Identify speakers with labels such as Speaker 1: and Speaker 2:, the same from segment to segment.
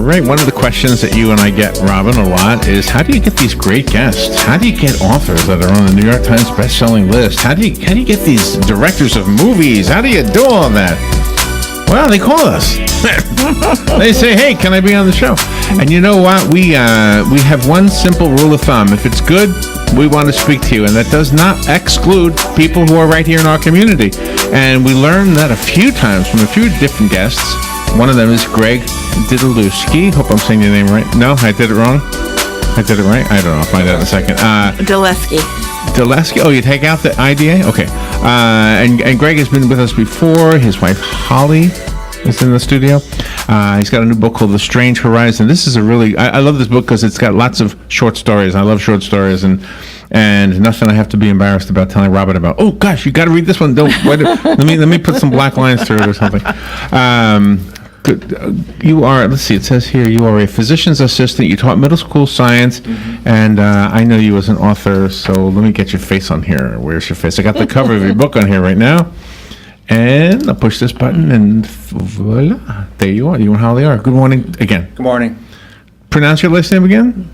Speaker 1: right. One of the questions that you and I get, Robin, a lot is how do you get these great guests? How do you get authors that are on the New York Times best-selling list? How do you get these directors of movies? How do you do all that? Well, they call us. They say, "Hey, can I be on the show?" And you know what? We have one simple rule of thumb: if it's good, we want to speak to you, and that does not exclude people who are right here in our community. And we learned that a few times from a few different guests. One of them is Greg Didalesky. Hope I'm saying your name right. No, I did it wrong. I did it right. I don't know. I'll find out in a second.
Speaker 2: Didalesky.
Speaker 1: Didalesky. Oh, you take out the IDA? Okay. And Greg has been with us before. His wife Holly is in the studio. He's got a new book called The Strange Horizon. This is a really, I love this book because it's got lots of short stories. I love short stories and nothing I have to be embarrassed about telling Robin about. Oh gosh, you got to read this one. Don't wait, let me put some black lines through it or something. You are, let's see, it says here, you are a physician's assistant. You taught middle school science, and I know you as an author, so let me get your face on here. Where's your face? I got the cover of your book on here right now. And I'll push this button, and voila, there you are. You and Holly are. Good morning again.
Speaker 3: Good morning.
Speaker 1: Pronounce your last name again?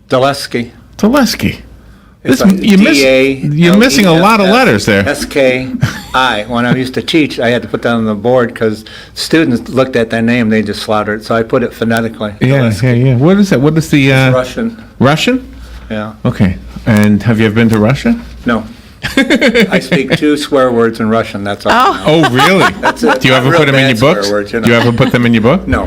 Speaker 3: Didalesky.
Speaker 1: Didalesky.
Speaker 3: You're
Speaker 1: you're missing a lot of letters there.
Speaker 3: S-K-I. When I used to teach, I had to put that on the board because students looked at that name, they just slaughtered it. So I put it phonetically.
Speaker 1: Yeah. What is that? What is the...
Speaker 3: Russian.
Speaker 1: Russian?
Speaker 3: Yeah.
Speaker 1: Okay. And have you ever been to Russia?
Speaker 3: No. I speak 2 swear words in Russian, that's all.
Speaker 1: Oh, really?
Speaker 3: That's it.
Speaker 1: Do you ever put them in your books?
Speaker 3: Words,
Speaker 1: Do you ever put them in your book?
Speaker 3: No.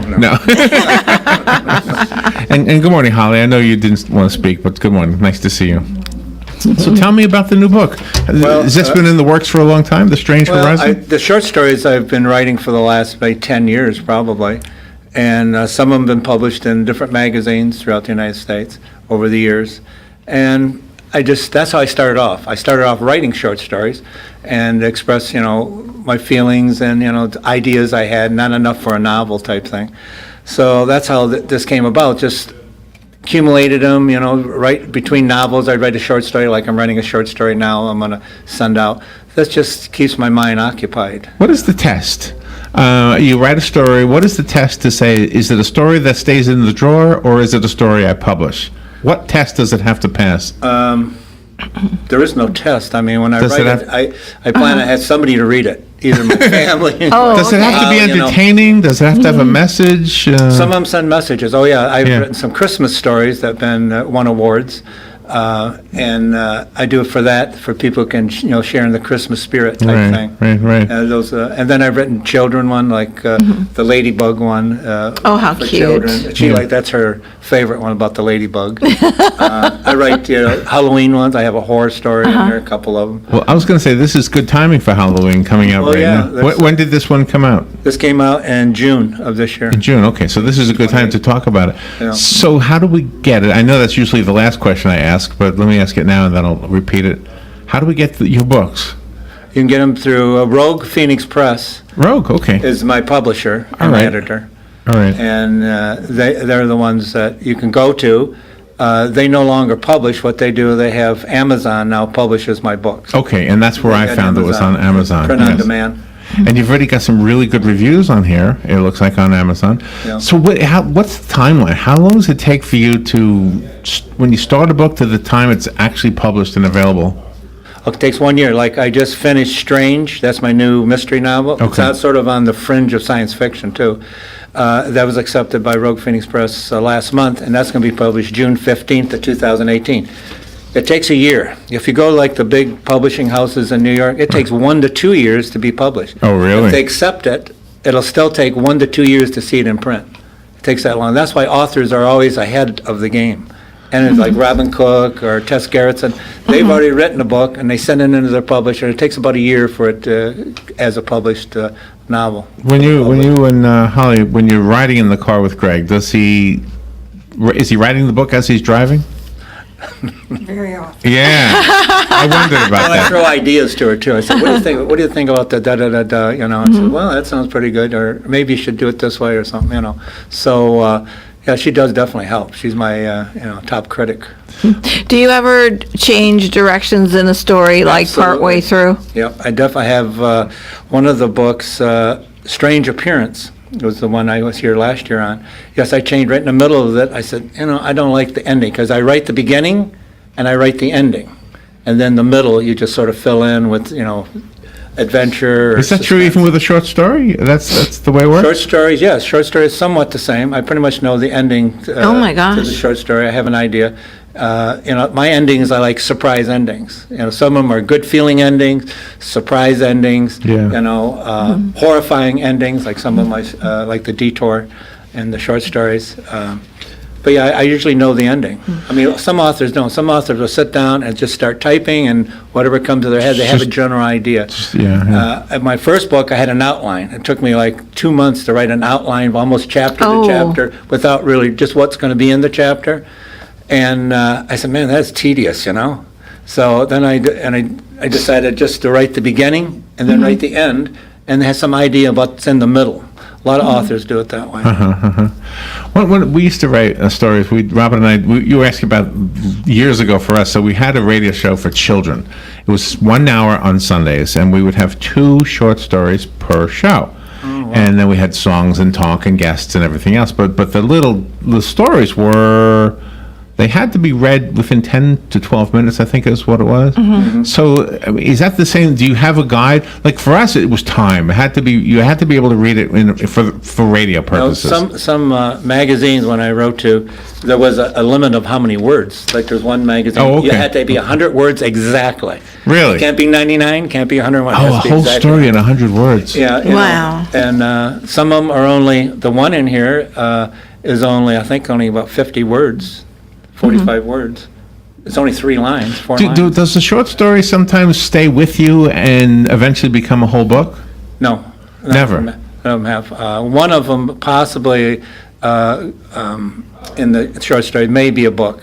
Speaker 1: And good morning, Holly. I know you didn't want to speak, but good morning. Nice to see you. So tell me about the new book. Has this been in the works for a long time, The Strange Horizon?
Speaker 3: The short stories I've been writing for the last, 10 years, probably. And some of them have been published in different magazines throughout the United States over the years. And that's how I started off. I started off writing short stories and express, my feelings and, ideas I had, not enough for a novel type thing. So that's how this came about, just accumulated them, right between novels. I'd write a short story, like I'm writing a short story now I'm going to send out. That just keeps my mind occupied.
Speaker 1: What is the test? You write a story. What is the test to say, is it a story that stays in the drawer or is it a story I publish? What test does it have to pass?
Speaker 3: There is no test. I mean, when I write it, I plan to have somebody to read it, either my family.
Speaker 1: Does it have to be entertaining? Does it have to have a message?
Speaker 3: Some of them send messages. Oh, yeah. I've written some Christmas stories that have been won awards. And I do it for people who can, share in the Christmas spirit type thing.
Speaker 1: Right.
Speaker 3: And then I've written children one, like the ladybug one.
Speaker 2: How
Speaker 3: for
Speaker 2: cute.
Speaker 3: Children. That's her favorite one about the ladybug. I write Halloween ones. I have a horror story in there, a couple of them.
Speaker 1: Well, I was going to say, this is good timing for Halloween coming out now. When did this one come out?
Speaker 3: This came out in June of this year.
Speaker 1: In June, okay. So this is a good time to talk about it.
Speaker 3: Yeah.
Speaker 1: So how do we get it? I know that's usually the last question I ask, but let me ask it now and then I'll repeat it. How do we get your books?
Speaker 3: You can get them through Rogue Phoenix Press.
Speaker 1: Rogue, okay.
Speaker 3: Is my publisher and my editor.
Speaker 1: All right.
Speaker 3: And they're the ones that you can go to. They no longer publish. What they do, they have Amazon now publishes my books.
Speaker 1: Okay, and that's where I found it was on Amazon.
Speaker 3: Print on demand.
Speaker 1: And you've already got some really good reviews on here, it looks like, on Amazon.
Speaker 3: Yeah.
Speaker 1: So what's the timeline? How long does it take for you to, when you start a book to the time it's actually published and available?
Speaker 3: It takes 1 year. Like, I just finished Strange. That's my new mystery novel.
Speaker 1: Okay.
Speaker 3: It's out sort of on the fringe of science fiction, too. That was accepted by Rogue Phoenix Press last month, and that's going to be published June 15th of 2018. It takes a year. If you go to, like, the big publishing houses in New York, it takes 1 to 2 years to be published.
Speaker 1: Oh, really?
Speaker 3: If they accept it, it'll still take 1 to 2 years to see it in print. It takes that long. That's why authors are always ahead of the game. And it's like Robin Cook or Tess Gerritsen, they've already written a book and they send it into their publisher. It takes about a year for it as a published novel.
Speaker 1: When you and Holly, when you're riding in the car with Greg, is he writing the book as he's driving?
Speaker 2: Very often.
Speaker 1: Yeah, I wondered about
Speaker 3: I
Speaker 1: that.
Speaker 3: throw ideas to her too. I said, "What do you think? What do you think about the da da da da?" I said, "Well, that sounds pretty good," or maybe you should do it this way or something. So yeah, she does definitely help. She's my top critic.
Speaker 2: Do you ever change directions in a story, like partway through?
Speaker 3: Yep, I definitely have one of the books, Strange Appearance. was the one I was here last year on. Yes, I changed right in the middle of it. I said, I don't like the ending, because I write the beginning and I write the ending. And then the middle, you just sort of fill in with, adventure. Or
Speaker 1: Is that true
Speaker 3: suspense.
Speaker 1: even with a short story? That's the way it works?
Speaker 3: Short stories, yes. Short story is somewhat the same. I pretty much know the ending
Speaker 2: Oh, my
Speaker 3: to the
Speaker 2: gosh.
Speaker 3: short story. I have an idea. My endings, I like surprise endings. Some of them are good feeling endings, surprise endings,
Speaker 1: Yeah.
Speaker 3: horrifying endings, like some of my, like the detour in the short stories. But yeah, I usually know the ending. I mean, some authors don't. Some authors will sit down and just start typing, and whatever comes to their head, they have a
Speaker 1: Just-
Speaker 3: general idea.
Speaker 1: Yeah.
Speaker 3: At my first book, I had an outline. It took me like 2 months to write an outline, almost chapter
Speaker 2: Oh.
Speaker 3: to chapter, without really just what's going to be in the chapter. And I said, man, that's tedious, So then I decided just to write the beginning and then write the end, and have some idea of what's in the middle. A lot of authors do it that way.
Speaker 1: When we used to write stories, Robin and I, you were asking about years ago for us, so we had a radio show for children. It was 1 hour on Sundays, and we would have 2 short stories per show. And then we had songs and talk and guests and everything else. But the stories were, they had to be read within 10 to 12 minutes, I think is what it was. So I mean, is that the same? Do you have a guide? Like for us, it was time. It had to be, you had to be able to read it for radio purposes.
Speaker 3: Some magazines, when I wrote to, there was a limit of how many words. Like there's one magazine,
Speaker 1: Oh, okay.
Speaker 3: you had to be 100 words exactly.
Speaker 1: Really?
Speaker 3: Can't be 99, can't be 101.
Speaker 1: Oh,
Speaker 3: has
Speaker 1: a
Speaker 3: to be
Speaker 1: whole
Speaker 3: exactly
Speaker 1: story
Speaker 3: right.
Speaker 1: in 100 words.
Speaker 3: Yeah.
Speaker 2: Wow.
Speaker 3: And some of them are only, the one in here is only, I think, only about 50 words, 45 words. It's only 3 lines, 4 lines.
Speaker 1: Does the short story sometimes stay with you and eventually become a whole book?
Speaker 3: No.
Speaker 1: Never.
Speaker 3: None of them have. One of them possibly in the short story may be a book.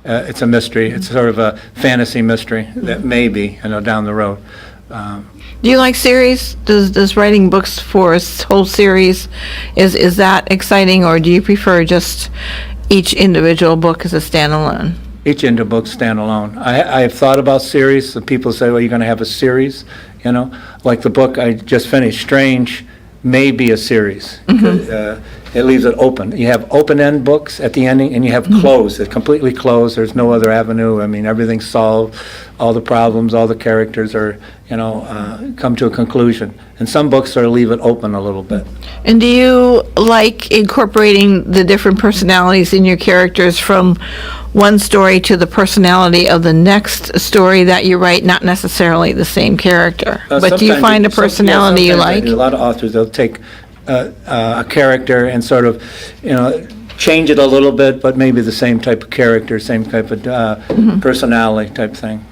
Speaker 3: It's a mystery. It's sort of a fantasy mystery that may be, down the road.
Speaker 2: Do you like series? Does writing books for a whole series, is that exciting, or do you prefer just each individual book as a standalone?
Speaker 3: Each indie book standalone. I've thought about series. So people say, well, you're going to have a series, Like the book I just finished, Strange, may be a series. It leaves it open. You have open-end books at the ending, and you have closed. It's completely closed. There's no other avenue. I mean, everything's solved. All the problems, all the characters are, come to a conclusion. And some books sort of leave it open a little bit.
Speaker 2: And do you like incorporating the different personalities in your characters from one story to the personality of the next story that you write, not necessarily the same character? But do you
Speaker 3: Sometimes
Speaker 2: find a
Speaker 3: some- yeah,
Speaker 2: personality you
Speaker 3: sometimes
Speaker 2: like?
Speaker 3: A lot of authors, they'll take a character and sort of, change it a little bit, but maybe the same type of character, same type of personality type thing.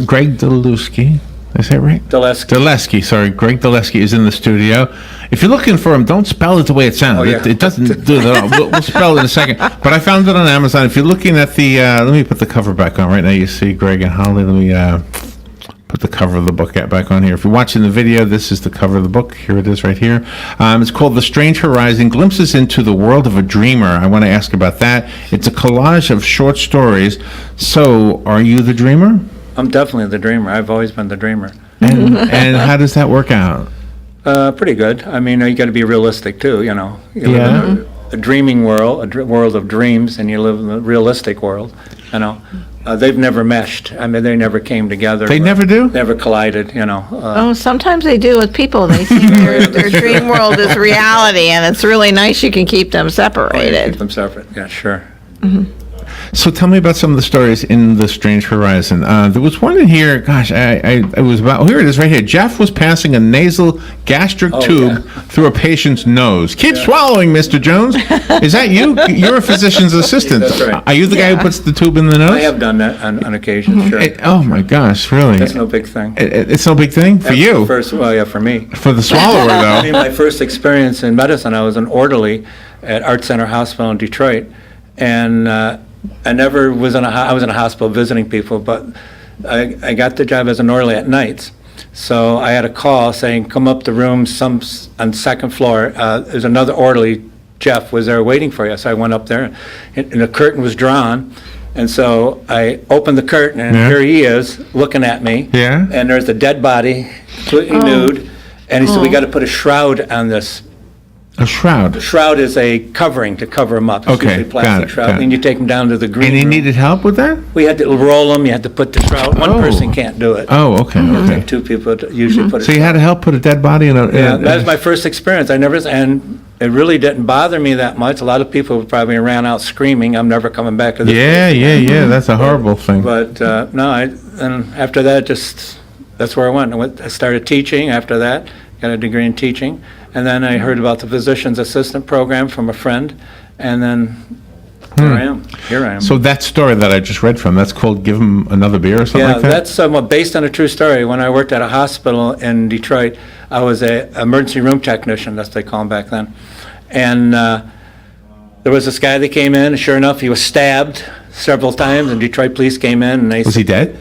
Speaker 1: Greg Didalesky, is that right? Didalesky, sorry. Greg Didalesky is in the studio. If you're looking for him, don't spell it the way it sounds.
Speaker 3: Oh, yeah.
Speaker 1: It doesn't do that. We'll spell it in a second. But I found it on Amazon. If you're looking at the, let me put the cover back on. Right now you see Greg and Holly. Let me put the cover of the book back on here. If you're watching the video, this is the cover of the book. Here it is right here. It's called The Strange Horizon, Glimpses into the World of a Dreamer. I want to ask about that. It's a collage of short stories. So, are you the dreamer?
Speaker 3: I'm definitely the dreamer. I've always been the dreamer.
Speaker 1: And how does that work out?
Speaker 3: Pretty good. I mean, you got to be realistic too, You live in a dreaming world, world of dreams, and you live in a realistic world, They've never meshed. I mean, they never came together.
Speaker 1: They never do?
Speaker 3: Never collided,
Speaker 2: Oh, sometimes they do with people. They see their dream world is reality, and it's really nice you can keep them
Speaker 3: Keep
Speaker 2: separated.
Speaker 3: them separate. Yeah, sure.
Speaker 1: So tell me about some of the stories in The Strange Horizon. There was one in here, gosh, it was about, here it is right here. Jeff was passing a nasal gastric tube through a patient's nose. Keep swallowing, Mr. Jones. Is that you? You're a physician's assistant.
Speaker 3: That's right.
Speaker 1: Are you the guy who puts the tube in the nose?
Speaker 3: I have done that on occasion, sure.
Speaker 1: Oh my gosh, really?
Speaker 3: That's no big thing.
Speaker 1: It's no big thing for
Speaker 3: That's
Speaker 1: you.
Speaker 3: the first, well, yeah, for me.
Speaker 1: For the swallower,
Speaker 3: I mean,
Speaker 1: though.
Speaker 3: my first experience in medicine, I was an orderly at Art Center Hospital in Detroit, and I never was I was in a hospital visiting people, but I got the job as an orderly at nights. So I had a call saying, come up the room, on second floor, there's another orderly, Jeff, was there waiting for you. So I went up there, and the curtain was drawn, and so I opened the curtain, and here he is, looking at me.
Speaker 1: Yeah.
Speaker 3: And there's a dead body, completely nude, and he said, we got to put a shroud on this
Speaker 1: A shroud.
Speaker 3: Shroud is a covering to cover them up. It's
Speaker 1: Okay,
Speaker 3: usually a plastic
Speaker 1: got it,
Speaker 3: shroud.
Speaker 1: got it.
Speaker 3: And you take them down to the green
Speaker 1: And he
Speaker 3: room.
Speaker 1: needed help with that?
Speaker 3: We had to roll them, you had to put the shroud. One
Speaker 1: Oh.
Speaker 3: person can't do it.
Speaker 1: Oh, okay, okay.
Speaker 3: Two people usually put it.
Speaker 1: So you had to help put a dead body in a...
Speaker 3: Yeah, that was my first experience. And it really didn't bother me that much. A lot of people probably ran out screaming, "I'm never coming back to this."
Speaker 1: Yeah, that's a horrible thing.
Speaker 3: But no, and after that, that's where I went. I started teaching after that, got a degree in teaching, and then I heard about the physician's assistant program from a friend, and then here I am.
Speaker 1: So that story that I just read from, that's called Give 'Em Another Beer or something
Speaker 3: Yeah,
Speaker 1: like that?
Speaker 3: that's somewhat based on a true story. When I worked at a hospital in Detroit, I was a emergency room technician, that's what they call them back then. And there was this guy that came in, and sure enough, he was stabbed several times, and Detroit police came in, and they...
Speaker 1: Was he dead?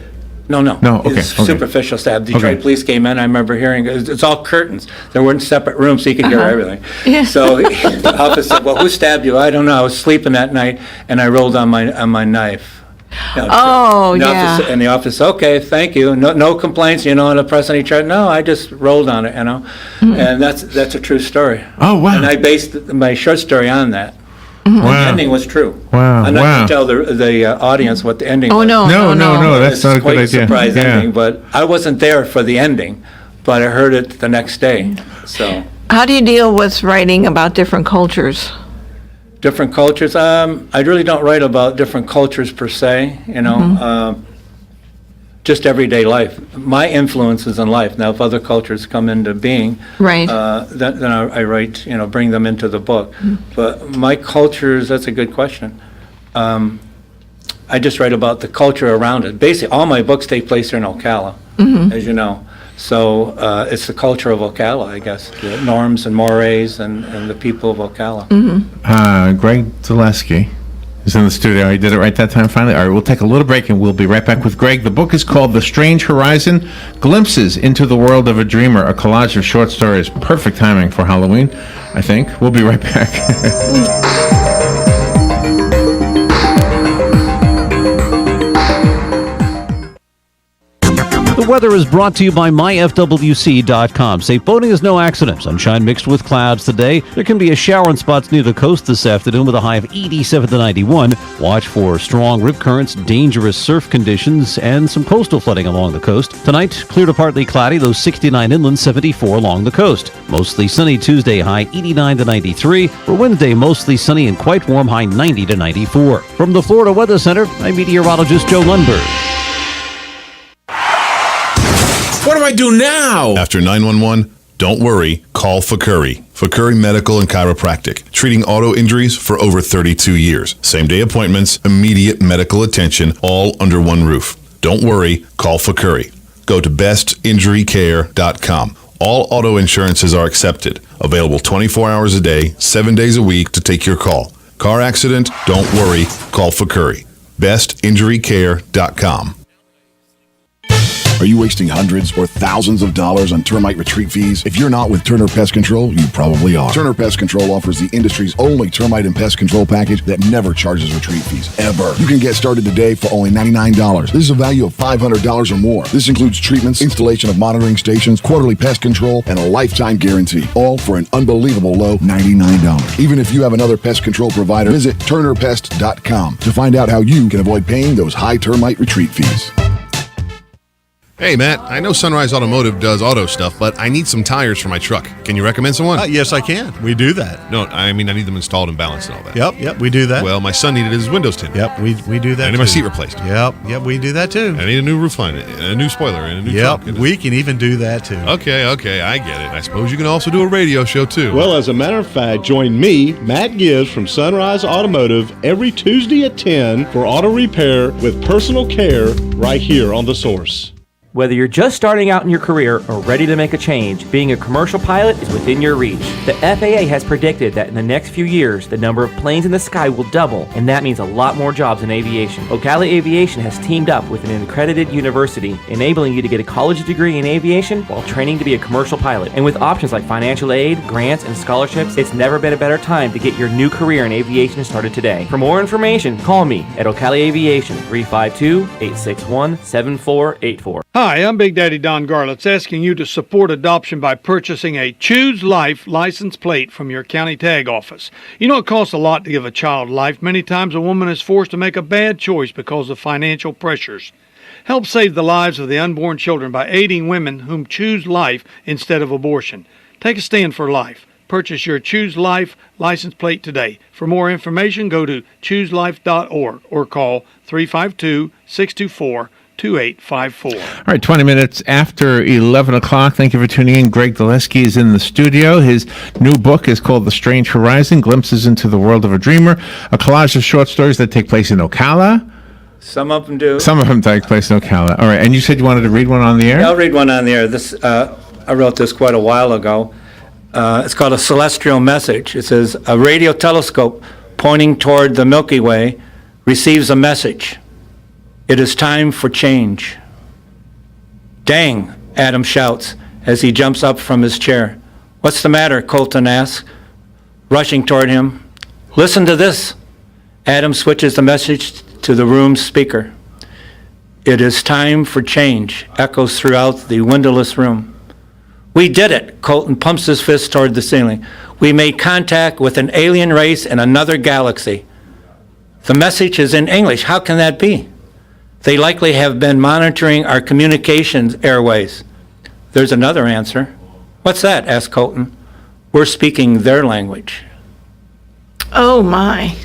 Speaker 3: No.
Speaker 1: No, okay,
Speaker 3: It's
Speaker 1: okay.
Speaker 3: superficial stab. Detroit
Speaker 1: Okay.
Speaker 3: police came in, I remember hearing, it's all curtains. There weren't separate rooms, so you could hear everything.
Speaker 2: Yeah.
Speaker 3: So the officer said, "Well, who stabbed you?" "I don't know. I was sleeping that night, and I rolled on my knife." You know,
Speaker 2: Oh,
Speaker 3: the
Speaker 2: yeah.
Speaker 3: officer- And the officer, "Okay, thank you. No complaints, on the press any charge." "No, I just rolled on it, And that's a true story.
Speaker 1: Oh, wow.
Speaker 3: And I based my short story on that. The
Speaker 1: Wow.
Speaker 3: ending was true.
Speaker 1: Wow,
Speaker 3: I'm not
Speaker 1: wow.
Speaker 3: going to tell the audience what the ending
Speaker 2: Oh,
Speaker 3: was.
Speaker 2: no.
Speaker 1: No, that's
Speaker 3: It's
Speaker 1: not a
Speaker 3: quite
Speaker 1: good
Speaker 3: a
Speaker 1: idea.
Speaker 3: surprise
Speaker 1: Yeah.
Speaker 3: ending, but I wasn't there for the ending, but I heard it the next day. So,
Speaker 2: How do you deal with writing about different cultures?
Speaker 3: different cultures. I really don't write about different cultures per se, just everyday life. My influences in life. Now, if other cultures come into being,
Speaker 2: Right.
Speaker 3: then I write, bring them into the book. But my cultures, that's a good question. I just write about the culture around it. Basically, all my books take place here in Ocala, as you know. So it's the culture of Ocala, I guess, the norms and mores and the people of Ocala.
Speaker 1: Greg Didalesky is in the studio. He did it right that time finally. All right, we'll take a little break and we'll be right back with Greg. The book is called The Strange Horizon, Glimpses into the World of a Dreamer, a collage of short stories. Perfect timing for Halloween, I think. We'll be right back.
Speaker 4: The weather is brought to you by myfwc.com. Safe boating is no accident. Sunshine mixed with clouds today. There can be a shower in spots near the coast this afternoon with a high of 87 to 91. Watch for strong rip currents, dangerous surf conditions, and some coastal flooding along the coast. Tonight, clear to partly cloudy, though 69 inland, 74 along the coast. Mostly sunny Tuesday, high 89 to 93. For Wednesday, mostly sunny and quite warm, high 90 to 94. From the Florida Weather Center, I'm meteorologist Joe Lundberg.
Speaker 5: What do I do now? After 911, don't worry, call Fakuri. Fakuri Medical and Chiropractic, treating auto injuries for over 32 years. Same-day appointments, immediate medical attention, all under one roof. Don't worry, call Fakuri. Go to bestinjurycare.com. All auto insurances are accepted. Available 24 hours a day, 7 days a week to take your call. Car accident? Don't worry, call Fakuri. bestinjurycare.com.
Speaker 6: Are you wasting hundreds or thousands of dollars on termite retreat fees? If you're not with Turner Pest Control, you probably are. Turner Pest Control offers the industry's only termite and pest control package that never charges retreat fees, ever. You can get started today for only $99. This is a value of $500 or more. This includes treatments, installation of monitoring stations, quarterly pest control, and a lifetime guarantee, all for an unbelievable low $99. Even if you have another pest control provider, visit turnerpest.com to find out how you can avoid paying those high termite retreat fees.
Speaker 7: Hey, Matt, I know Sunrise Automotive does auto stuff, but I need some tires for my truck. Can you recommend someone?
Speaker 8: Yes, I can. We do that.
Speaker 7: No, I mean, I need them installed and balanced and all that.
Speaker 8: Yep, we do that.
Speaker 7: Well, my son needed his windows tinted.
Speaker 8: Yep, we do that.
Speaker 7: I need my seat replaced.
Speaker 8: Yep, we do that too.
Speaker 7: I need a new roof line, a new spoiler, and a new
Speaker 8: Yep,
Speaker 7: truck.
Speaker 8: we can even do that too.
Speaker 7: Okay, I get it. I suppose you can also do a radio show too.
Speaker 9: Well, as a matter of fact, join me, Matt Gibbs from Sunrise Automotive, every Tuesday at 10 for auto repair with personal care right here on The Source.
Speaker 10: Whether you're just starting out in your career or ready to make a change, being a commercial pilot is within your reach. The FAA has predicted that in the next few years, the number of planes in the sky will double, and that means a lot more jobs in aviation. Ocala Aviation has teamed up with an accredited university, enabling you to get a college degree in aviation while training to be a commercial pilot. And with options like financial aid, grants, and scholarships, it's never been a better time to get your new career in aviation started today. For more information, call me at Ocala Aviation, 352-861-7484.
Speaker 11: Hi, I'm Big Daddy Don Garlitz, asking you to support adoption by purchasing a Choose Life license plate from your county tag office. You know, it costs a lot to give a child life. Many times a woman is forced to make a bad choice because of financial pressures. Help save the lives of the unborn children by aiding women whom choose life instead of abortion. Take a stand for life. Purchase your Choose Life license plate today. For more information, go to chooselife.org or call 352-624-2854.
Speaker 1: All right, 20 minutes after 11 o'clock. Thank you for tuning in. Greg Didalesky is in the studio. His new book is called The Strange Horizon, Glimpses into the World of a Dreamer, a collage of short stories that take place in Ocala.
Speaker 3: Some of them do.
Speaker 1: Some of them take place in Ocala. All right, and you said you wanted to read one on the air?
Speaker 3: Yeah, I'll read one on the air. I wrote this quite a while ago. It's called A Celestial Message. It says, a radio telescope pointing toward the Milky Way receives a message. It is time for change. Dang, Adam shouts as he jumps up from his chair. What's the matter? Colton asks, rushing toward him. Listen to this. Adam switches the message to the room's speaker. It is time for change, echoes throughout the windowless room. We did it, Colton pumps his fist toward the ceiling. We made contact with an alien race in another galaxy. The message is in English. How can that be? They likely have been monitoring our communications airways. There's another answer. What's that? Asked Colton. We're speaking their language.
Speaker 2: Oh, my.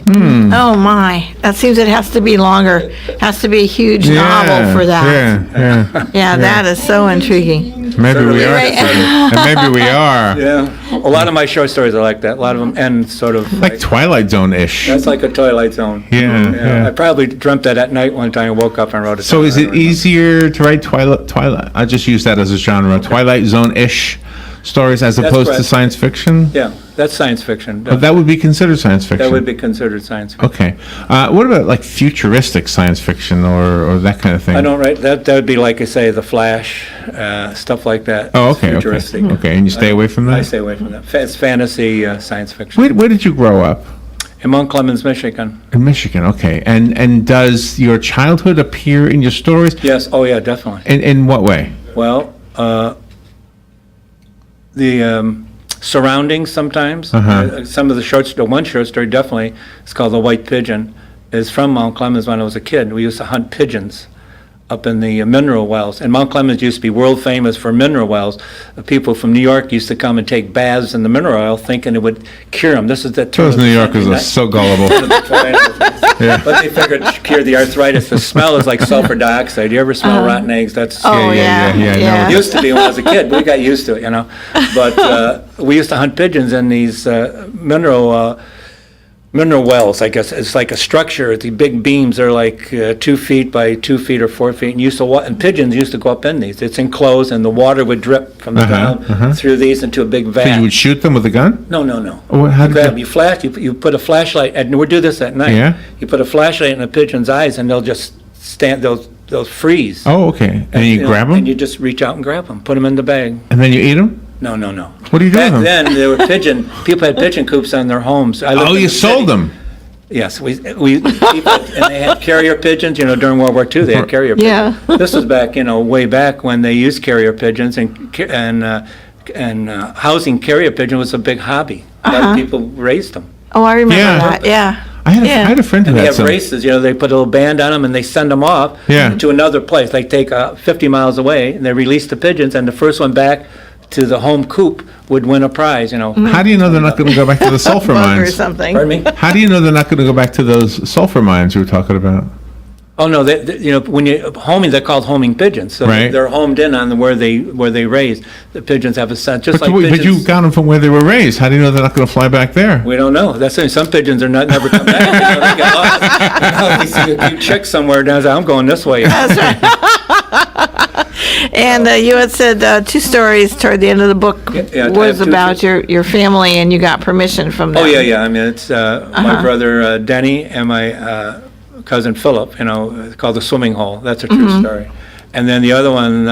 Speaker 2: Oh, my. That seems it has to be longer. Has to be a huge novel for that. Yeah, that is so intriguing.
Speaker 1: Maybe we are. And maybe we are.
Speaker 3: Yeah. A lot of my short stories are like that. A lot of them end sort of
Speaker 1: Like Twilight Zone-ish.
Speaker 3: That's like a Twilight Zone.
Speaker 1: Yeah.
Speaker 3: I probably dreamt that at night one time and woke up and wrote it
Speaker 1: So
Speaker 3: down.
Speaker 1: is it easier to write Twilight? I just use that as a genre. Twilight Zone-ish stories as
Speaker 3: That's
Speaker 1: opposed to
Speaker 3: correct.
Speaker 1: science fiction?
Speaker 3: Yeah, that's science fiction.
Speaker 1: But that would be considered science fiction.
Speaker 3: That would be considered science fiction.
Speaker 1: Okay. What about like futuristic science fiction or that kind of thing?
Speaker 3: I don't write, that would be like I say, The Flash, stuff like that.
Speaker 1: Oh,
Speaker 3: It's
Speaker 1: okay.
Speaker 3: Futuristic.
Speaker 1: Okay, and you stay away from that?
Speaker 3: I stay away from that. It's fantasy, science fiction.
Speaker 1: Where did you grow up?
Speaker 3: In Mount Clemens, Michigan.
Speaker 1: In Michigan, okay. And does your childhood appear in your stories?
Speaker 3: Yes, oh yeah, definitely.
Speaker 1: In what way?
Speaker 3: Well, the surroundings sometimes. Some of the one short story definitely, it's called The White Pigeon, is from Mount Clemens when I was a kid. We used to hunt pigeons up in the mineral wells. And Mount Clemens used to be world famous for mineral wells. People from New York used to come and take baths in the mineral oil thinking it would cure them. This is the term.
Speaker 1: Those New Yorkers are so gullible.
Speaker 3: But they figured to cure the arthritis. The smell is like sulfur dioxide. You ever smell rotten eggs? That's
Speaker 1: yeah.
Speaker 3: It used to be when I was a kid. We got used to it, you know. But we used to hunt pigeons in these mineral wells, I guess. It's like a structure. The big beams are like 2 feet by 2 feet or 4 feet. And pigeons used to go up in these. It's enclosed, and the water would drip from the ground through these into a big vat.
Speaker 1: So you would shoot them with a gun?
Speaker 3: No.
Speaker 1: Oh, how did
Speaker 3: You put a flashlight, and we do this at night.
Speaker 1: Yeah.
Speaker 3: You put a flashlight in a pigeon's eyes, and they'll just stand. They'll freeze.
Speaker 1: Oh, okay. And you grab them?
Speaker 3: And you just reach out and grab them, put them in the bag.
Speaker 1: And then you eat them?
Speaker 3: No.
Speaker 1: What do you do with
Speaker 3: Back
Speaker 1: them?
Speaker 3: then, there were people had pigeon coops on their homes. I lived in
Speaker 1: You
Speaker 3: the city.
Speaker 1: sold them?
Speaker 3: Yes, people, and they had carrier pigeons. You know, during World War II, they had carrier pigeons.
Speaker 2: Yeah.
Speaker 3: This was back, way back when they used carrier pigeons, and housing carrier pigeon was a big hobby. A lot of people raised them.
Speaker 2: Oh, I remember
Speaker 1: Yeah.
Speaker 2: that, yeah.
Speaker 1: I had a friend who
Speaker 3: And they
Speaker 1: had
Speaker 3: have
Speaker 1: some.
Speaker 3: races, they put a little band on them and they send them off
Speaker 1: Yeah.
Speaker 3: to another place. They take 50 miles away and they release the pigeons, and the first one back to the home coop would win a prize,
Speaker 1: How do you know they're not going to go back to the sulfur
Speaker 2: Bug or
Speaker 1: mines?
Speaker 2: something.
Speaker 3: Pardon me?
Speaker 1: How do you know they're not going to go back to those sulfur mines you were talking about?
Speaker 3: Oh, no, when you homing, they're called homing pigeons. So
Speaker 1: Right.
Speaker 3: they're homed in on where they raise. The pigeons have a scent, just
Speaker 1: But
Speaker 3: like
Speaker 1: you
Speaker 3: pigeons.
Speaker 1: got them from where they were raised. How do you know they're not going to fly back there?
Speaker 3: We don't know. That's the some pigeons are never come back. They get lost. They see a cute chick somewhere down there. I'm going this way.
Speaker 2: That's right. And you had said 2 stories toward the end of the book
Speaker 3: Yeah, I
Speaker 2: was
Speaker 3: have 2
Speaker 2: about your family, and you got permission from them.
Speaker 3: Oh, yeah. I mean, it's my brother Denny and my cousin Philip, called The Swimming Hole. That's a true story. And then the other one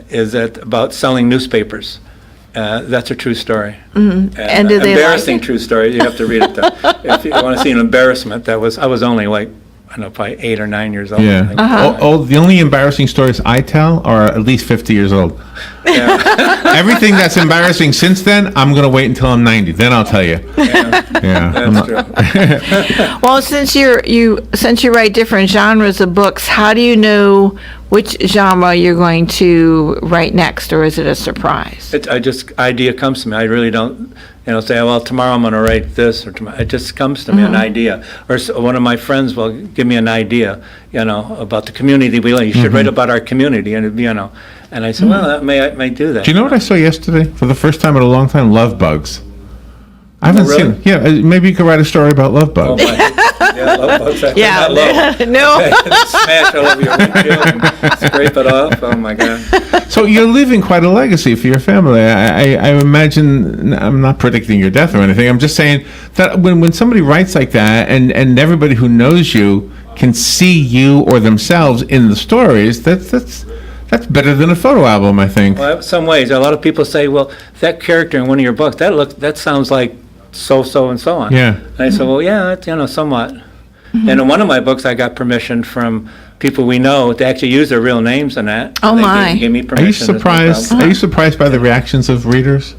Speaker 3: is about selling newspapers. That's a true story.
Speaker 2: And did they like
Speaker 3: embarrassing
Speaker 2: it?
Speaker 3: true story. You have to read it, though. If you want to see an embarrassment, I was only like, don't know, probably 8 or 9 years old.
Speaker 1: Yeah. The only embarrassing stories I tell are at least 50 years old. Everything that's embarrassing since then, I'm going to wait until I'm 90. Then I'll tell you.
Speaker 3: That's true.
Speaker 2: Well, since you write different genres of books, how do you know which genre you're going to write next, or is it a surprise?
Speaker 3: Idea comes to me. I really don't, say, well, tomorrow I'm going to write this, or tomorrow. It just comes to me, an idea. Or one of my friends will give me an idea, about the community we live. You should write about our community, and and I said, well, I may do that.
Speaker 1: Do you know what I saw yesterday for the first time in a long time? Love bugs. I haven't
Speaker 3: really?
Speaker 1: seen. Yeah, maybe you could write a story about love bugs.
Speaker 3: Love bugs.
Speaker 2: Yeah, no.
Speaker 3: Smash all over your windshield and scrape it off. Oh my God.
Speaker 1: So you're leaving quite a legacy for your family. I imagine, I'm not predicting your death or anything. I'm just saying that when somebody writes like that, and everybody who knows you can see you or themselves in the stories, that's better than a photo album, I think.
Speaker 3: Well, in some ways, a lot of people say, well, that character in one of your books, that sounds like so and so on.
Speaker 1: Yeah.
Speaker 3: And I said, well, yeah, somewhat. And in one of my books, I got permission from people we know to actually use their real names in that.
Speaker 2: Oh,
Speaker 3: They
Speaker 2: my.
Speaker 3: gave me
Speaker 1: Are you
Speaker 3: permission. There's no
Speaker 1: surprised?
Speaker 3: problem.
Speaker 1: Are you surprised by the reactions of readers?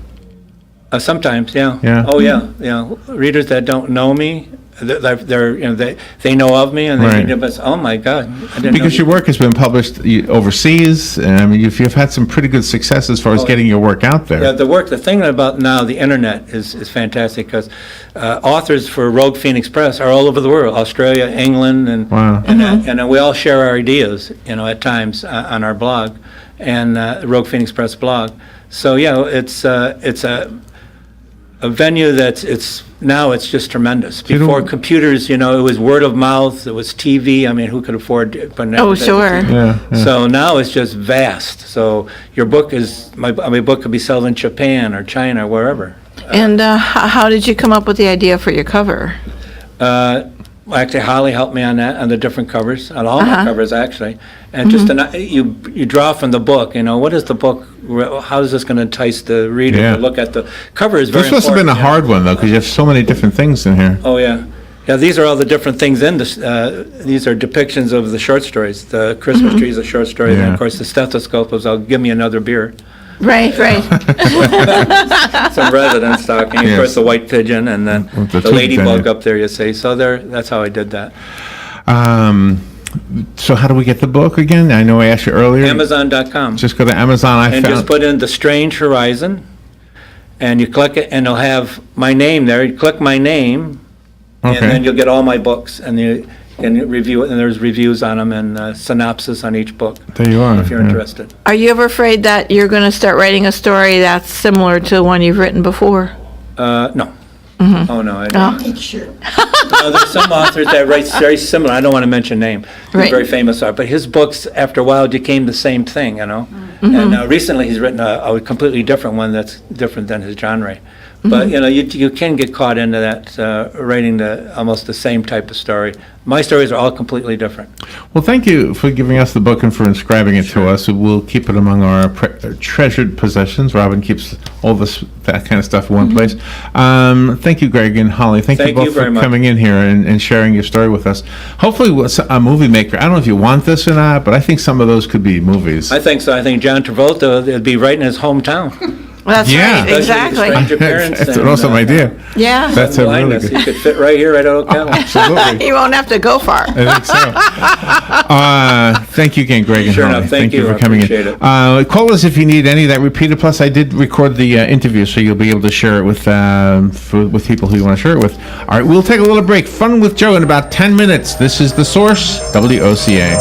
Speaker 3: Sometimes, yeah.
Speaker 1: Yeah.
Speaker 3: Oh, yeah. Readers that don't know me, they know of me, and they
Speaker 1: Right.
Speaker 3: read it, but oh my God, I didn't know
Speaker 1: Because
Speaker 3: you-
Speaker 1: your work has been published overseas, and I mean, you've had some pretty good success as far as getting your work out there.
Speaker 3: Yeah, the thing about now, the internet is fantastic, because authors for Rogue Phoenix Press are all over the world, Australia, England, and
Speaker 1: Wow.
Speaker 3: and we all share our ideas, at times on our blog, and Rogue Phoenix Press blog. So yeah, it's a venue it's just tremendous.
Speaker 1: you don't-
Speaker 3: Before computers, it was word of mouth, it was TV. I mean, who could afford to put an
Speaker 2: Oh,
Speaker 3: advertising
Speaker 2: sure.
Speaker 3: TV?
Speaker 1: Yeah.
Speaker 3: So now it's just vast. So your book my book could be sold in Japan or China or wherever.
Speaker 2: And how did you come up with the idea for your cover?
Speaker 3: Actually, Holly helped me on that, on the different covers, on all my covers actually. And just you draw from the book. What is the book? How is this going to entice the reader
Speaker 1: Yeah.
Speaker 3: to look at the cover? Is very
Speaker 1: This must have been a
Speaker 3: important,
Speaker 1: hard one, though, because you have so many different things in here.
Speaker 3: Oh, yeah. Yeah, these are all the different things in this. These are depictions of the short stories. The Christmas tree is a short story, and
Speaker 1: Yeah.
Speaker 3: of course the stethoscope is, "I'll give me another beer."
Speaker 2: Right.
Speaker 3: Some residence talking. Of
Speaker 1: Yes.
Speaker 3: course, the white pigeon, and then
Speaker 1: With the
Speaker 3: the
Speaker 1: tube
Speaker 3: ladybug
Speaker 1: tenure.
Speaker 3: up there. You see, so that's how I did that.
Speaker 1: So how do we get the book again? I know I asked you earlier.
Speaker 3: Amazon.com.
Speaker 1: Just go to Amazon.
Speaker 3: And just put in The Strange Horizon, and you click it, and it'll have my name there. You click my name, and
Speaker 1: Okay.
Speaker 3: then you'll get all my books, and you can review it, and there's reviews on them and synopsis on each book,
Speaker 1: There you are.
Speaker 3: if you're
Speaker 1: yeah.
Speaker 3: interested.
Speaker 2: Are you ever afraid that you're going to start writing a story that's similar to one you've written before?
Speaker 3: No. Oh, no, I don't. No, there's some authors that write very similar. I don't want to mention name. He's
Speaker 2: Right.
Speaker 3: very famous author, but his books, after a while, became the same thing, And recently, he's written a completely different one that's different than his genre. But, you can get caught into that, writing almost the same type of story. My stories are all completely different.
Speaker 1: Well, thank you for giving us the book and for inscribing it to us. We'll keep it among our treasured possessions. Robin keeps all that kind of stuff in one place. Thank you, Greg and Holly. Thank you
Speaker 3: Thank
Speaker 1: both
Speaker 3: you very
Speaker 1: for
Speaker 3: much.
Speaker 1: coming in here and sharing your story with us. Hopefully, a movie maker. I don't know if you want this or not, but I think some of those could be movies.
Speaker 3: I think so. I think John Travolta would be right in his hometown.
Speaker 2: That's
Speaker 1: Yeah.
Speaker 2: right, exactly.
Speaker 3: Stranger Parents
Speaker 1: That's an
Speaker 3: and,
Speaker 1: awesome idea.
Speaker 2: Yeah.
Speaker 1: That's a really
Speaker 3: Blindness.
Speaker 1: good.
Speaker 3: He could fit right here, right out of Ocala.
Speaker 1: Absolutely.
Speaker 2: You won't have to go far.
Speaker 1: I think so. Thank you again, Greg and
Speaker 3: Sure
Speaker 1: Holly.
Speaker 3: enough. Thank you.
Speaker 1: for
Speaker 3: I
Speaker 1: coming
Speaker 3: appreciate
Speaker 1: in.
Speaker 3: it.
Speaker 1: Call us if you need any of that repeated. Plus, I did record the interview, so you'll be able to share it with people who you want to share it with. All right, we'll take a little break. Fun with Joe in about 10 minutes. This is The Source, WOCA.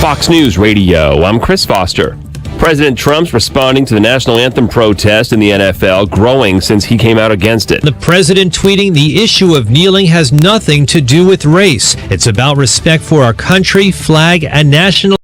Speaker 12: Fox News Radio, I'm Chris Foster. President Trump's responding to the national anthem protest in the NFL, growing since he came out against it.
Speaker 13: The president tweeting, "The issue of kneeling has nothing to do with race. It's about respect for our country, flag, and national..."